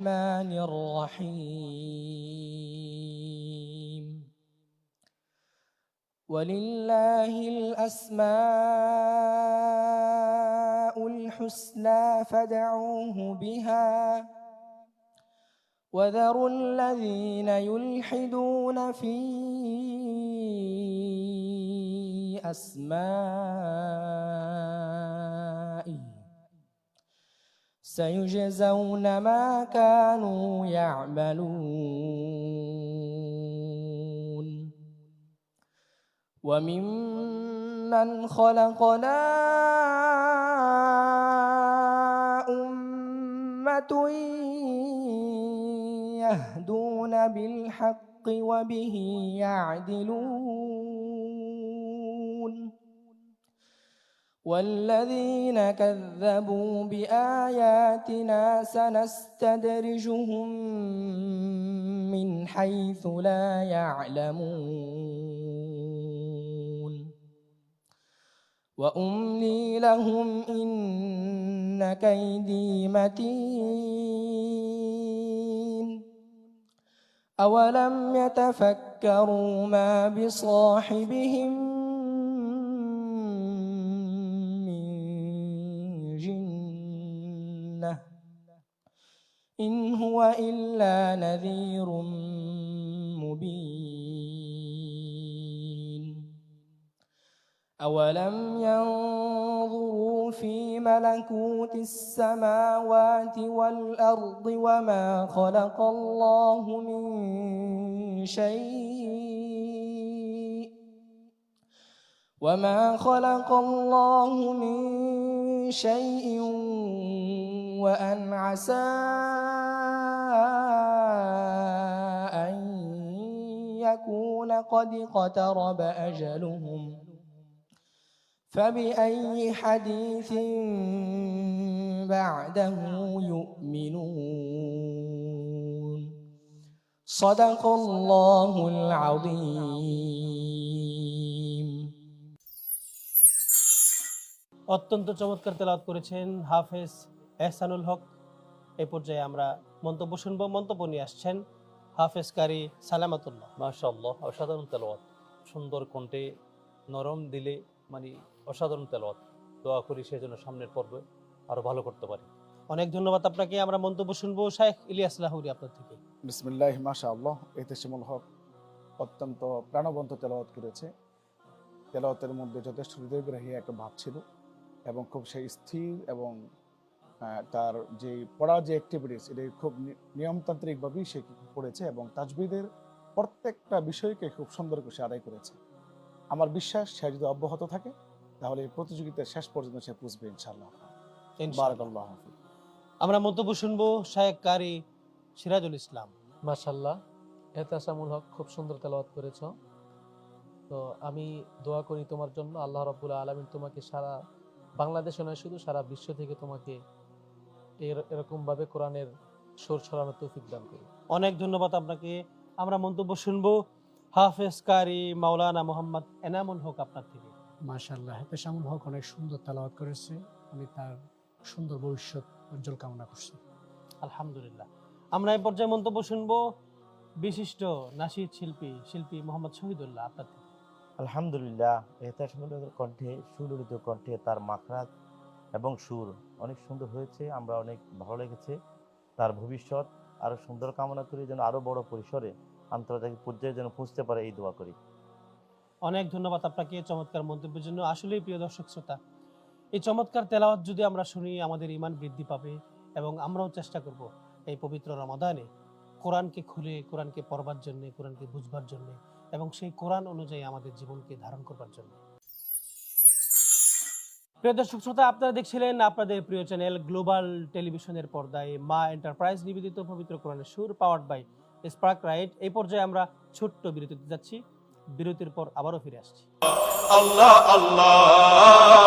الرحمن الرحيم ولله الأسماء الحسنى فادعوه بها وذروا الذين يلحدون في أسمائه سيجزون ما كانوا يعملون وممن خلقنا أمة يهدون بالحق وبه يعدلون والذين كذبوا بآياتنا سنستدرجهم من حيث لا يعلمون وأملي لهم إن كيدي متين أولم يتفكروا ما بصاحبهم من جنة إن هو إلا نذير مبين أولم ينظروا في ملكوت السماوات والأرض وما خلق الله من شيء وأن عسى أن يكون قد اقترب أجلهم فبأي حديث بعده يؤمنون صدق الله العظيم অত্যন্ত চমৎকার তেলাওয়াত করেছেন হাফেজ এহসানুল হক। এই পর্যায়ে আমরা মন্তব্য শুনবো। মন্তব্য নিয়ে আসছেন হাফেজ কারি সালামাতুল্লাহ। মাশাআল্লাহ, অসাধারণ তেলাওয়াত, সুন্দর কণ্ঠে, নরম দিলে, মানে অসাধারণ তেলাওয়াত। দোয়া করি সেজন্য সামনের পর্বে আরো ভালো করতে পারি। অনেক ধন্যবাদ আপনাকে। আমরা মন্তব্য শুনবো শাইখ ইলিয়াস লাহুরী আপনার থেকে। বিসমিল্লাহ, মাশাআল্লাহ। এহতেশামুল হক অত্যন্ত প্রাণবন্ত তেলাওয়াত করেছে। তেলাওয়াতের মধ্যে যথেষ্ট হৃদয়গ্রাহী একটা ভাব ছিল এবং খুব সেই স্থির এবং তার যে পড়ার যে অ্যাক্টিভিটিস, এটা খুব নিয়মতান্ত্রিকভাবেই সে পড়েছে এবং তাজবিদের প্রত্যেকটা বিষয়কে খুব সুন্দর করে সে আদায় করেছে। আমার বিশ্বাস সে যদি অব্যাহত থাকে তাহলে এই প্রতিযোগিতার শেষ পর্যন্ত সে পুষবে ইনশাআল্লাহ। বারাকাল্লাহু ফিক। আমরা মন্তব্য শুনবো শাইখ কারি সিরাজুল ইসলাম। মাশাআল্লাহ, এহতেশামুল হক খুব সুন্দর তেলাওয়াত করেছো। তো আমি দোয়া করি তোমার জন্য, আল্লাহ রাব্বুল আলামিন তোমাকে সারা বাংলাদেশে নয় শুধু সারা বিশ্ব থেকে তোমাকে এরকম ভাবে কোরআনের সুর ছড়ানোর তৌফিক দান করি। অনেক ধন্যবাদ আপনাকে। আমরা মন্তব্য শুনবো হাফেজ কারি মাওলানা মোহাম্মদ এনামুল হক আপনার থেকে। মাশাআল্লাহ, এহতেশামুল হক অনেক সুন্দর তেলাওয়াত করেছে। আমি তার সুন্দর ভবিষ্যৎ উজ্জ্বল কামনা করছি। আলহামদুলিল্লাহ। আমরা এই পর্যায়ে মন্তব্য শুনবো বিশিষ্ট নাশিদ শিল্পী মোহাম্মদ শহীদুল্লাহ আপনার থেকে। আলহামদুলিল্লাহ, এহতেশামুল হকের কণ্ঠে, সুললিত কণ্ঠে তার মাখরাজ এবং সুর অনেক সুন্দর হয়েছে। আমরা অনেক ভালো লেগেছে। তার ভবিষ্যৎ আরো সুন্দর কামনা করি, যেন আরো বড় পরিসরে আন্তর্জাতিক পর্যায়ে যেন পৌঁছতে পারে, এই দোয়া করি। অনেক ধন্যবাদ আপনাকে চমৎকার মন্তব্যের জন্য। আসলেই প্রিয় দর্শক শ্রোতা, এই চমৎকার তেলাওয়াত যদি আমরা শুনি আমাদের ঈমান বৃদ্ধি পাবে এবং আমরাও চেষ্টা করব এই পবিত্র রমাদানে কোরআনকে খুলে, কোরআনকে পড়বার জন্য, কোরআনকে বুঝবার জন্য এবং সেই কোরআন অনুযায়ী আমাদের জীবনকে ধারণ করবার জন্য। প্রিয় দর্শক শ্রোতা, আপনারা দেখছিলেন আপনাদের প্রিয় চ্যানেল গ্লোবাল টেলিভিশনের পর্দায় মা এন্টারপ্রাইজ নিবেদিত পবিত্র কোরআনের সুর, পাওয়ার্ড বাই স্পার্ক রাইট। এই পর্যায়ে আমরা ছোট্ট বিরতিতে যাচ্ছি। বিরতির পর আবারও ফিরে আসছি। আল্লাহ আল্লাহ।